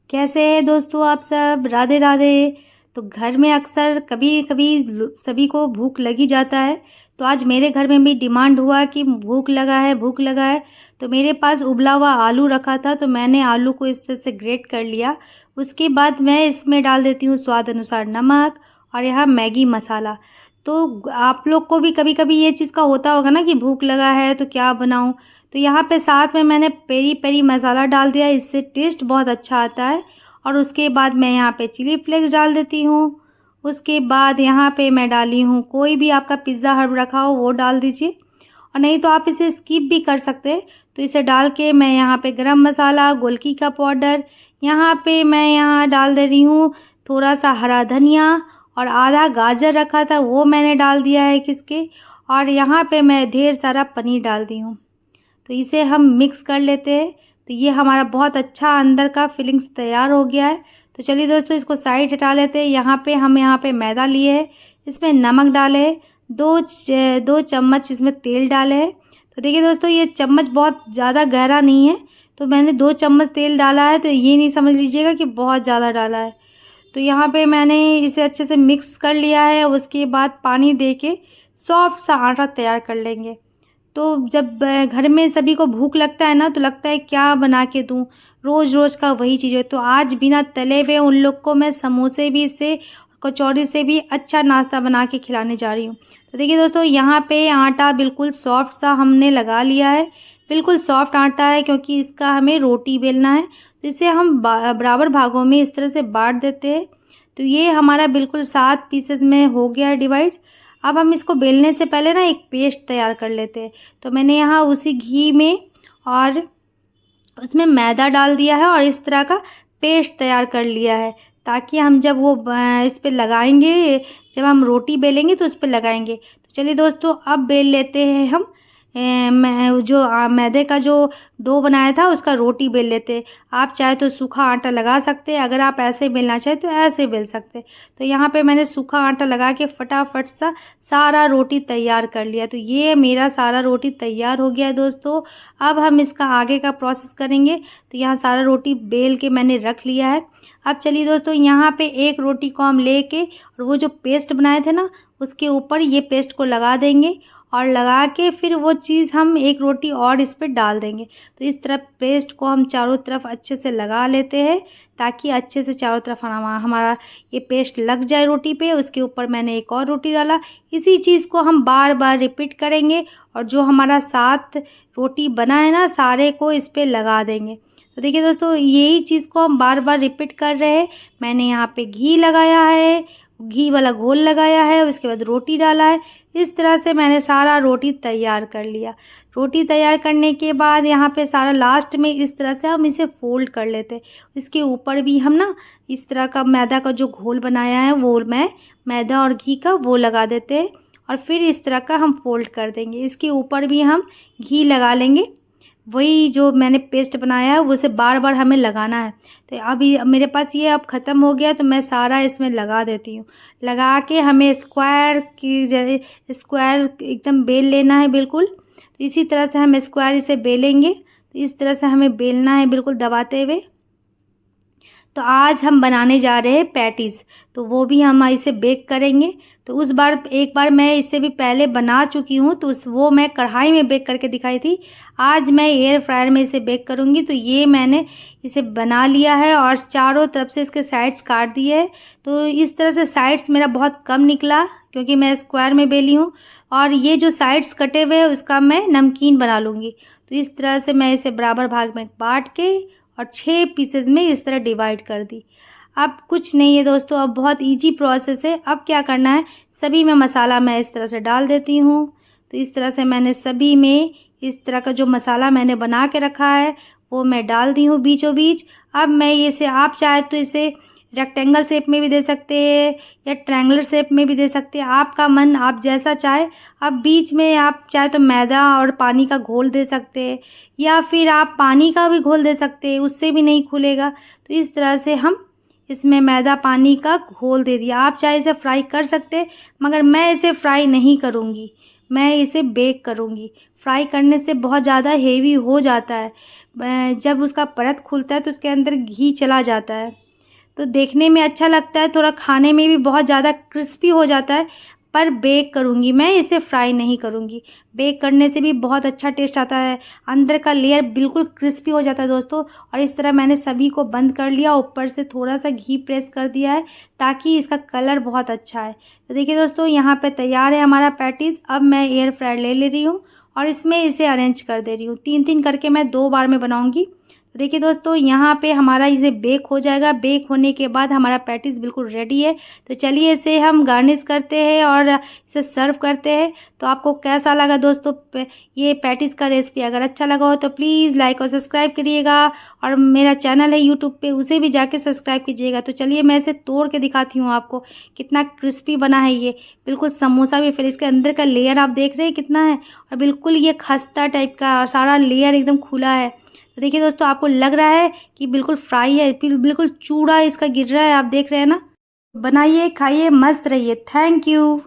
कैसे हैं दोस्तों आप सब? राधे राधे। तो घर में अक्सर कभी कभी सभी को भूख लगी जाता है। तो आज मेरे घर में भी डिमांड हुआ कि भूख लगा है, भूख लगा है। तो मेरे पास उबला हुआ आलू रखा था, तो मैंने आलू को इस तरह से ग्रेट कर लिया। उसके बाद मैं इसमें डाल देती हूँ स्वाद अनुसार नमक और यहाँ मैगी मसाला। तो आप लोग को भी कभी कभी ये चीज़ का होता होगा ना कि भूख लगा है तो क्या बनाऊँ। तो यहाँ पे साथ में मैंने पेरी पेरी मसाला डाल दिया, इससे टेस्ट बहुत अच्छा आता है। और उसके बाद मैं यहाँ पे चिली फ्लेक्स डाल देती हूँ। उसके बाद यहाँ पे मैं डाली हूँ, कोई भी आपका पिज़्ज़ा हर्ब रखा हो वो डाल दीजिए, और नहीं तो आप इसे स्किप भी कर सकते हैं। तो इसे डाल के मैं यहाँ पे गरम मसाला, गोलकी का पाउडर, यहाँ पे मैं यहाँ डाल दे रही हूँ थोड़ा सा हरा धनिया, और आधा गाजर रखा था वो मैंने डाल दिया है किसके, और यहाँ पे मैं ढेर सारा पनीर डाल दी हूँ। तो इसे हम मिक्स कर लेते हैं। तो ये हमारा बहुत अच्छा अंदर का फिलिंग्स तैयार हो गया है। तो चलिए दोस्तों, इसको साइड हटा लेते हैं। यहाँ पे मैदा लिए है, इसमें नमक डाले है, दो चम्मच इसमें तेल डाले हैं। तो देखिए दोस्तों, ये चम्मच बहुत ज़्यादा गहरा नहीं है, तो मैंने 2 चम्मच तेल डाला है, तो ये नहीं समझ लीजिएगा कि बहुत ज़्यादा डाला है। तो यहाँ पे मैंने इसे अच्छे से मिक्स कर लिया है। उसके बाद पानी दे के सॉफ्ट सा आटा तैयार कर लेंगे। तो जब घर में सभी को भूख लगता है ना, तो लगता है क्या बना के दूँ, रोज़ रोज़ का वही चीज़ है। तो आज बिना तले हुए उन लोग को मैं समोसे भी से, कचौड़ी से भी अच्छा नाश्ता बना के खिलाने जा रही हूँ। तो देखिए दोस्तों, यहाँ पे आटा बिल्कुल सॉफ्ट सा हमने लगा लिया है। बिल्कुल सॉफ्ट आटा है, क्योंकि इसका हमें रोटी बेलना है। तो इसे हम बराबर भागों में इस तरह से बांट देते हैं। तो ये हमारा बिल्कुल 7 पीसेस में हो गया है डिवाइड। अब हम इसको बेलने से पहले ना एक पेस्ट तैयार कर लेते हैं। तो मैंने यहाँ उसी घी में और उसमें मैदा डाल दिया है और इस तरह का पेस्ट तैयार कर लिया है, ताकि हम जब वो इस पे लगाएंगे, जब हम रोटी बेलेंगे तो उस पे लगाएंगे। तो चलिए दोस्तों, अब बेल लेते हैं हम मैदे का जो डो बनाया था उसका रोटी बेल लेते हैं। आप चाहे तो सूखा आटा लगा सकते हैं, अगर आप ऐसे बेलना चाहे तो ऐसे बेल सकते हैं। तो यहाँ पे मैंने सूखा आटा लगा के फटाफट सा सारा रोटी तैयार कर लिया। तो ये मेरा सारा रोटी तैयार हो गया है दोस्तों। अब हम इसका आगे का प्रोसेस करेंगे। तो यहाँ सारा रोटी बेल के मैंने रख लिया है। अब चलिए दोस्तों, यहाँ पे एक रोटी को हम लेके और वो जो पेस्ट बनाए थे ना, उसके ऊपर ये पेस्ट को लगा देंगे, और लगा के फिर वो चीज़ हम एक रोटी और इस पर डाल देंगे। तो इस तरह पेस्ट को हम चारों तरफ अच्छे से लगा लेते हैं, ताकि अच्छे से चारों तरफ हमारा ये पेस्ट लग जाए रोटी पे। उसके ऊपर मैंने एक और रोटी डाला। इसी चीज़ को हम बार बार रिपीट करेंगे, और जो हमारा 7 रोटी बना है ना, सारे को इस पर लगा देंगे। तो देखिए दोस्तों, यही चीज़ को हम बार बार रिपीट कर रहे हैं। मैंने यहाँ पे घी लगाया है, घी वाला घोल लगाया है, उसके बाद रोटी डाला है। इस तरह से मैंने सारा रोटी तैयार कर लिया। रोटी तैयार करने के बाद यहाँ पे सारा लास्ट में इस तरह से हम इसे फोल्ड कर लेते हैं। इसके ऊपर भी हम ना इस तरह का मैदा का जो घोल बनाया है, वो मैं मैदा और घी का वो लगा देते हैं, और फिर इस तरह का हम फोल्ड कर देंगे। इसके ऊपर भी हम घी लगा लेंगे। वही जो मैंने पेस्ट बनाया है उसे बार बार हमें लगाना है। तो अभी मेरे पास ये अब ख़त्म हो गया, तो मैं सारा इसमें लगा देती हूँ। लगा के हमें स्क्वायर की जैसे स्क्वायर एकदम बेल लेना है बिल्कुल। तो इसी तरह से हम स्क्वायर इसे बेलेंगे। तो इस तरह से हमें बेलना है बिल्कुल दबाते हुए। तो आज हम बनाने जा रहे हैं पैटीज़। तो वो भी हम इसे बेक करेंगे। तो उस बार एक बार मैं इससे भी पहले बना चुकी हूँ, तो वो मैं कढ़ाई में बेक करके दिखाई थी। आज मैं एयर फ्रायर में इसे बेक करूँगी। तो ये मैंने इसे बना लिया है और चारों तरफ से इसके साइड्स काट दिए है। तो इस तरह से साइड्स मेरा बहुत कम निकला, क्योंकि मैं स्क्वायर में बेली हूँ। और ये जो साइड्स कटे हुए हैं उसका मैं नमकीन बना लूँगी। तो इस तरह से मैं इसे बराबर भाग में बांट के और 6 पीसेज में इस तरह डिवाइड कर दी। अब कुछ नहीं है दोस्तों, अब बहुत इजी प्रोसेस है। अब क्या करना है, सभी में मसाला मैं इस तरह से डाल देती हूँ। तो इस तरह से मैंने सभी में इस तरह का जो मसाला मैंने बना के रखा है वो मैं डाल दी हूँ बीचों बीच। अब मैं इसे, आप चाहे तो इसे रेक्टेंगल शेप में भी दे सकते हैं या ट्रायंगुलर शेप में भी दे सकते हैं, आपका मन, आप जैसा चाहे। अब बीच में आप चाहे तो मैदा और पानी का घोल दे सकते हैं, या फिर आप पानी का भी घोल दे सकते हैं, उससे भी नहीं खुलेगा। तो इस तरह से हम इसमें मैदा पानी का घोल दे दिया। आप चाहे इसे फ्राई कर सकते हैं, मगर मैं इसे फ्राई नहीं करूँगी, मैं इसे बेक करूँगी। फ्राई करने से बहुत ज़्यादा हेवी हो जाता है। जब उसका परत खुलता है तो उसके अंदर घी चला जाता है, तो देखने में अच्छा लगता है, थोड़ा खाने में भी बहुत ज़्यादा क्रिस्पी हो जाता है। पर बेक करूँगी मैं, इसे फ्राई नहीं करूँगी। बेक करने से भी बहुत अच्छा टेस्ट आता है, अंदर का लेयर बिल्कुल क्रिस्पी हो जाता है दोस्तों। और इस तरह मैंने सभी को बंद कर लिया, ऊपर से थोड़ा-सा घी प्रेस कर दिया है ताकि इसका कलर बहुत अच्छा है। तो देखिए दोस्तों, यहाँ पे तैयार है हमारा पैटीज़। अब मैं एयर फ्रायर ले रही हूँ और इसमें इसे अरेंज कर दे रही हूँ। 3-3 करके मैं 2 बार में बनाऊँगी। तो देखिए दोस्तों, यहाँ पे हमारा इसे बेक हो जाएगा। बेक होने के बाद हमारा पैटीज़ बिल्कुल रेडी है। तो चलिए इसे हम गार्निश करते हैं और इसे सर्व करते हैं। तो आपको कैसा लगा दोस्तों ये पैटीज़ का रेसिपी? अगर अच्छा लगा हो तो प्लीज़ लाइक और सब्सक्राइब करिएगा, और मेरा चैनल है यूट्यूब पे, उसे भी जाके सब्सक्राइब कीजिएगा। तो चलिए मैं इसे तोड़ के दिखाती हूँ आपको, कितना क्रिस्पी बना है ये, बिल्कुल समोसा भी। फिर इसके अंदर का लेयर आप देख रहे हैं कितना है, और बिल्कुल ये खस्ता टाइप का, और सारा लेयर एकदम खुला है। तो देखिए दोस्तों, आपको लग रहा है कि बिल्कुल फ्राई है, फिर बिल्कुल चूड़ा इसका गिर रहा है, आप देख रहे हैं ना। बनाइए, खाइए, मस्त रहिए। Thank you.